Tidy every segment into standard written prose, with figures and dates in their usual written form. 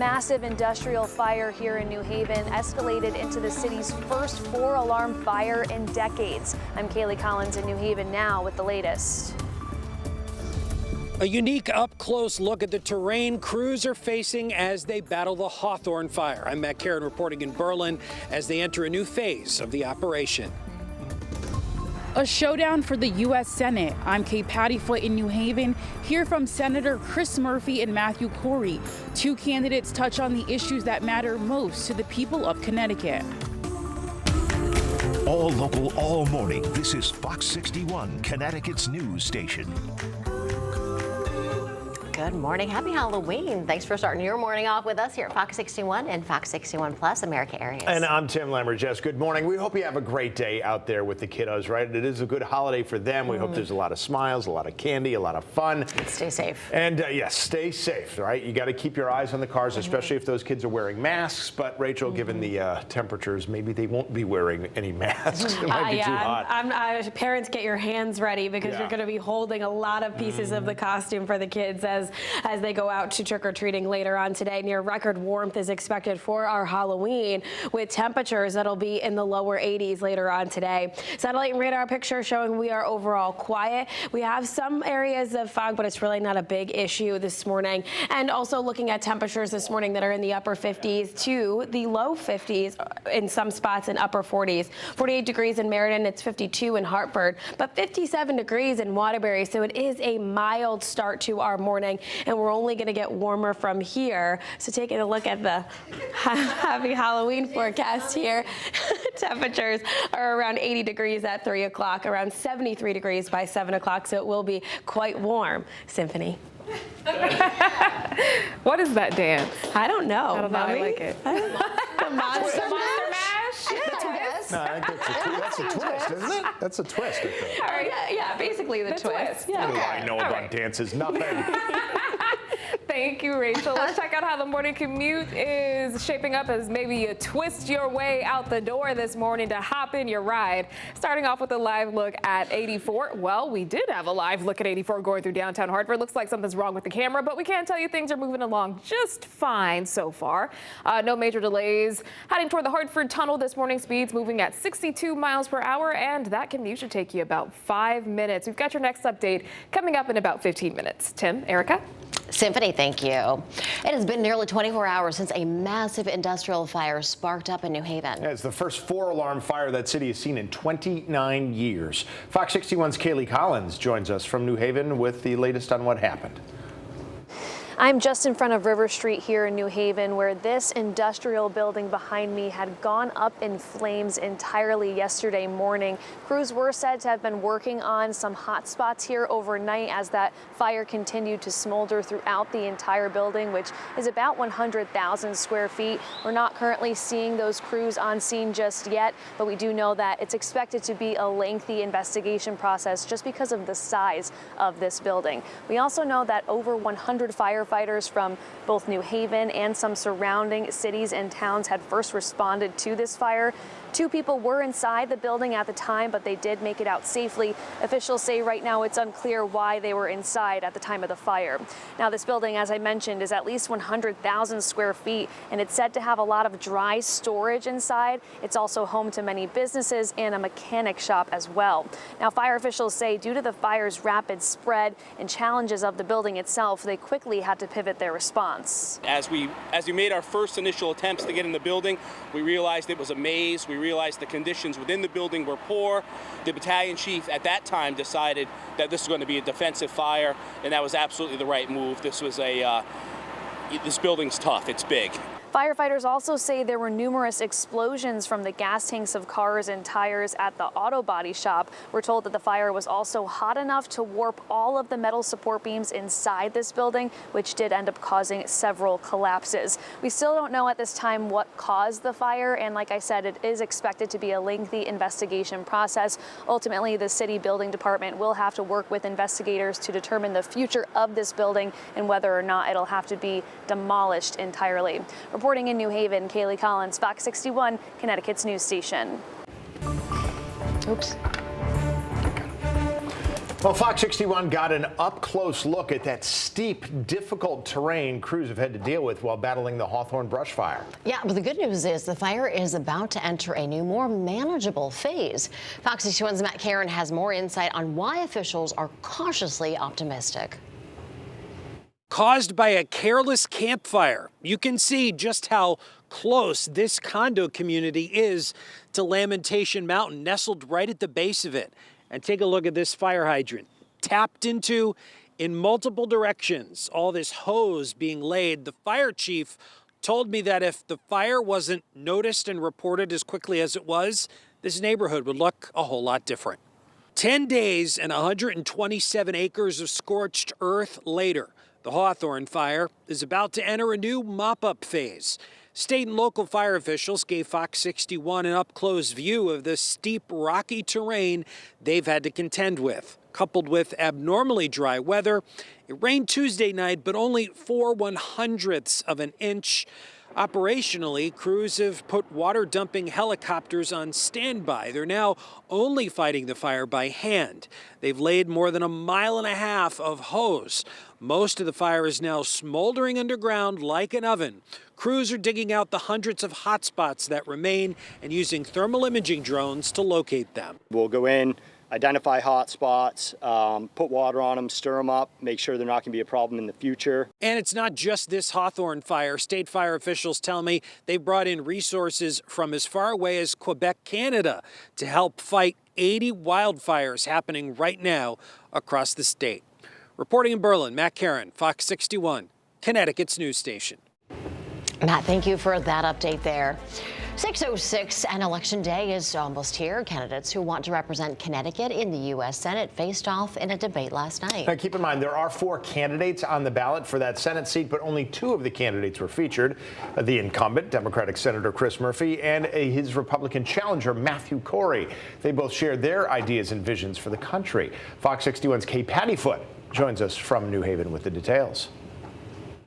Massive industrial fire here in New Haven escalated into the city's first 4-alarm fire in decades. I'm Kaylee Collins in New Haven now with the latest. A unique up-close look at the terrain crews are facing as they battle the Hawthorne fire. I'm Matt Karen reporting in Berlin as they enter a new phase of the operation. A showdown for the U.S. Senate. I'm Kay Pattyfoot in New Haven. Hear from Senator Chris Murphy and Matthew Corey. Two candidates touch on the issues that matter most to the people of Connecticut. All local, all morning. This is Fox 61, Connecticut's news station. Good morning. Happy Halloween. Thanks for starting your morning off with us here at Fox 61 and Fox 61 Plus America Areas. And I'm Tim Lammer. Jess, good morning. We hope you have a great day out there with the kiddos, right? It is a good holiday for them. We hope there's a lot of smiles, a lot of candy, a lot of fun. Stay safe. And yes, stay safe, right? You got to keep your eyes on the cars, especially if those kids are wearing masks. But Rachel, given the temperatures, maybe they won't be wearing any masks. It might be too hot. Parents, get your hands ready because you're going to be holding a lot of pieces of the costume for the kids as they go out to trick-or-treating later on today. Near record warmth is expected for our Halloween, with temperatures that'll be in the lower 80s later on today. Satellite and radar picture showing we are overall quiet. We have some areas of fog, but it's really not a big issue this morning. And also looking at temperatures this morning that are in the upper 50s to the low 50s in some spots and upper 40s. 48 degrees in Meriden, it's 52 in Hartford, but 57 degrees in Waterbury. So it is a mild start to our morning, and we're only going to get warmer from here. So taking a look at the happy Halloween forecast here, temperatures are around 80 degrees at 3 o'clock, around 73 degrees by 7 o'clock. So it will be quite warm. Symphony. What is that dance? I don't know. I don't know. I like it. The monster mash? No, I think that's a twist, isn't it? That's a twist, I think. All right, yeah, basically the twist. What do Yeah. I know about dances? Nothing. Thank you, Rachel. Let's check out how the morning commute is shaping up as maybe you twist your way out the door this morning to hop in your ride. Starting off with a live look at 84. Well, we did have a live look at 84 going through downtown Hartford. Looks like something's wrong with the camera, but we can tell you things are moving along just fine so far. No major delays. Heading toward the Hartford Tunnel this morning, speeds moving at 62 miles per hour, and that commute should take you about 5 minutes. We've got your next update coming up in about 15 minutes. Tim, Erica? Symphony, thank you. It has been nearly 24 hours since a massive industrial fire sparked up in New Haven. Yeah, it's the first 4-alarm fire that city has seen in 29 years. Fox 61's Kaylee Collins joins us from New Haven with the latest on what happened. I'm just in front of River Street here in New Haven, where this industrial building behind me had gone up in flames entirely yesterday morning. Crews were said to have been working on some hot spots here overnight as that fire continued to smolder throughout the entire building, which is about 100,000 square feet. We're not currently seeing those crews on scene just yet, but we do know that it's expected to be a lengthy investigation process just because of the size of this building. We also know that over 100 firefighters from both New Haven and some surrounding cities and towns had first responded to this fire. 2 people were inside the building at the time, but they did make it out safely. Officials say right now it's unclear why they were inside at the time of the fire. Now, this building, as I mentioned, is at least 100,000 square feet, and it's said to have a lot of dry storage inside. It's also home to many businesses and a mechanic shop as well. Now, fire officials say due to the fire's rapid spread and challenges of the building itself, they quickly had to pivot their response. As we made our first initial attempts to get in the building, we realized it was a maze. We realized the conditions within the building were poor. The battalion chief at that time decided that this was going to be a defensive fire, and that was absolutely the right move. This building's tough. It's big. Firefighters also say there were numerous explosions from the gas tanks of cars and tires at the auto body shop. We're told that the fire was also hot enough to warp all of the metal support beams inside this building, which did end up causing several collapses. We still don't know at this time what caused the fire, and like I said, it is expected to be a lengthy investigation process. Ultimately, the city building department will have to work with investigators to determine the future of this building and whether or not it'll have to be demolished entirely. Reporting in New Haven, Kaylee Collins, Fox 61, Connecticut's news station. Oops. Well, Fox 61 got an up-close look at that steep, difficult terrain crews have had to deal with while battling the Hawthorne brush fire. Yeah, but the good news is the fire is about to enter a new, more manageable phase. Fox 61's Matt Karen has more insight on why officials are cautiously optimistic. Caused by a careless campfire. You can see just how close this condo community is to Lamentation Mountain, nestled right at the base of it. And take a look at this fire hydrant, tapped into in multiple directions. All this hose being laid. The fire chief told me that if the fire wasn't noticed and reported as quickly as it was, this neighborhood would look a whole lot different. 10 days and 127 acres of scorched earth later, the Hawthorne fire is about to enter a new mop-up phase. State and local fire officials gave Fox 61 an up-close view of the steep, rocky terrain they've had to contend with. Coupled with abnormally dry weather, it rained Tuesday night, but only 4/100ths of an inch. Operationally, crews have put water-dumping helicopters on standby. They're now only fighting the fire by hand. They've laid more than 1.5 miles of hose. Most of the fire is now smoldering underground like an oven. Crews are digging out the hundreds of hot spots that remain and using thermal imaging drones to locate them. We'll go in, identify hot spots, put water on them, stir them up, make sure they're not going to be a problem in the future. And it's not just this Hawthorne fire. State fire officials tell me they brought in resources from as far away as Quebec, Canada, to help fight 80 wildfires happening right now across the state. Reporting in Berlin, Matt Karen, Fox 61, Connecticut's news station. Matt, thank you for that update there. 6:06 and Election Day is almost here. Candidates who want to represent Connecticut in the U.S. Senate faced off in a debate last night. Now, keep in mind, there are 4 candidates on the ballot for that Senate seat, but only 2 of the candidates were featured. The incumbent, Democratic Senator Chris Murphy, and his Republican challenger, Matthew Corey. They both shared their ideas and visions for the country. Fox 61's Kay Pattyfoot joins us from New Haven with the details.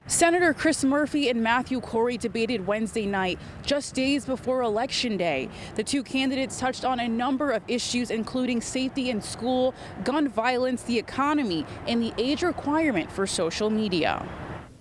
Senator Chris Murphy and Matthew Corey debated Wednesday night, just days before Election Day. The 2 candidates touched on a number of issues, including safety in school, gun violence, the economy, and the age requirement for social media.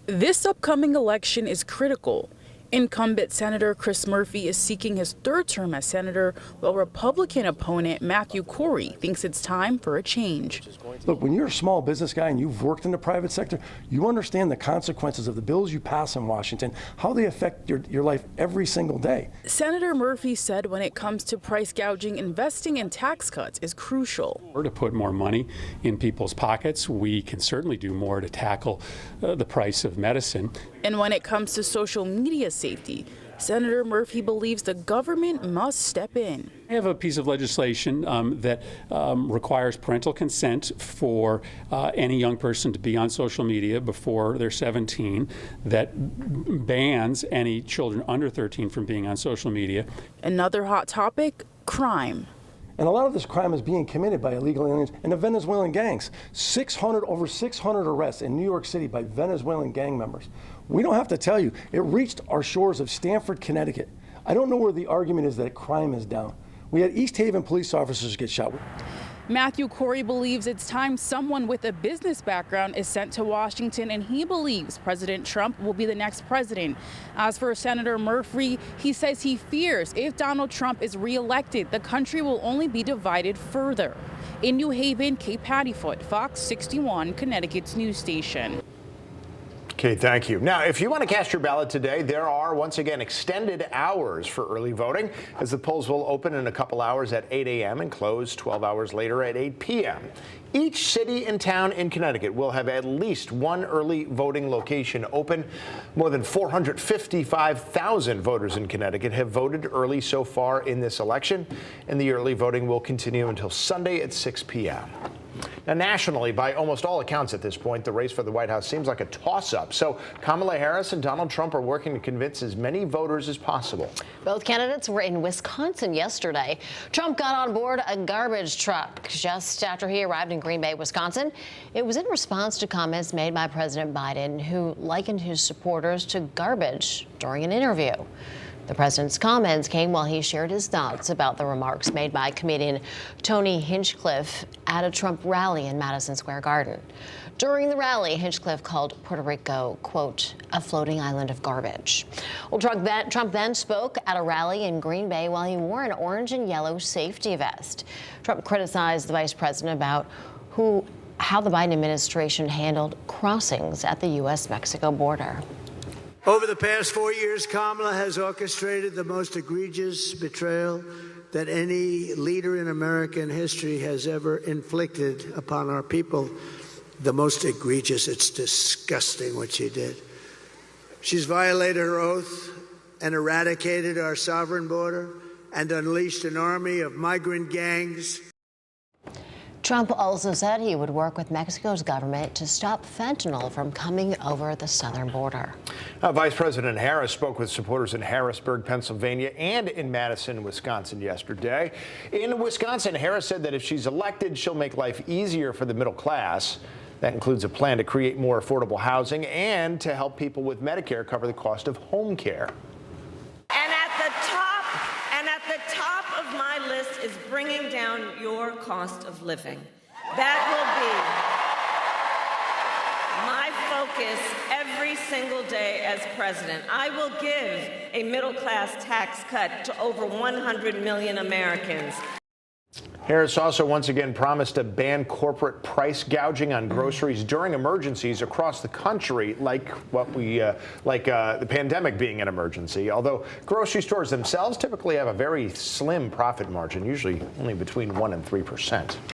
This upcoming election is critical. Incumbent Senator Chris Murphy is seeking his 3rd term as senator, while Republican opponent Matthew Corey thinks it's time for a change. Look, when you're a small business guy and you've worked in the private sector, you understand the consequences of the bills you pass in Washington, how they affect your life every single day. Senator Murphy said when it comes to price gouging, investing in tax cuts is crucial. To put more money in people's pockets, we can certainly do more to tackle the price of medicine. And when it comes to social media safety, Senator Murphy believes the government must step in. I have a piece of legislation that requires parental consent for any young person to be on social media before they're 17, that bans any children under 13 from being on social media. Another hot topic, crime. And a lot of this crime is being committed by illegal aliens and the Venezuelan gangs. Over 600 arrests in New York City by Venezuelan gang members. We don't have to tell you, it reached our shores of Stamford, Connecticut. I don't know where the argument is that crime is down. We had East Haven police officers get shot. Matthew Corey believes it's time someone with a business background is sent to Washington, and he believes President Trump will be the next president. As for Senator Murphy, he says he fears if Donald Trump is reelected, the country will only be divided further. In New Haven, Kay Pattyfoot, Fox 61, Connecticut's news station. Okay, thank you. Now, if you want to cast your ballot today, there are, once again, extended hours for early voting, as the polls will open in a couple hours at 8 a.m. and close 12 hours later at 8 p.m. Each city and town in Connecticut will have at least one early voting location open. More than 455,000 voters in Connecticut have voted early so far in this election, and the early voting will continue until Sunday at 6 p.m. Now, nationally, by almost all accounts at this point, the race for the White House seems like a toss-up. So Kamala Harris and Donald Trump are working to convince as many voters as possible. Both candidates were in Wisconsin yesterday. Trump got on board a garbage truck just after he arrived in Green Bay, Wisconsin. It was in response to comments made by President Biden, who likened his supporters to garbage during an interview. The president's comments came while he shared his thoughts about the remarks made by comedian Tony Hinchcliffe at a Trump rally in Madison Square Garden. During the rally, Hinchcliffe called Puerto Rico, quote, a floating island of garbage. Well, Trump then spoke at a rally in Green Bay while he wore an orange and yellow safety vest. Trump criticized the vice president about how the Biden administration handled crossings at the U.S.-Mexico border. Over the past 4 years, Kamala has orchestrated the most egregious betrayal that any leader in American history has ever inflicted upon our people. The most egregious. It's disgusting what she did. She's violated her oath and eradicated our sovereign border and unleashed an army of migrant gangs. Trump also said he would work with Mexico's government to stop fentanyl from coming over the southern border. Vice President Harris spoke with supporters in Harrisburg, Pennsylvania, and in Madison, Wisconsin yesterday. In Wisconsin, Harris said that if she's elected, she'll make life easier for the middle class. That includes a plan to create more affordable housing and to help people with Medicare cover the cost of home care. At the top of my list is bringing down your cost of living. That will be my focus every single day as president. I will give a middle-class tax cut to over 100 million Americans. Harris also once again promised to ban corporate price gouging on groceries during emergencies across the country, like the pandemic being an emergency. Although grocery stores themselves typically have a very slim profit margin, usually only between 1% and 3%.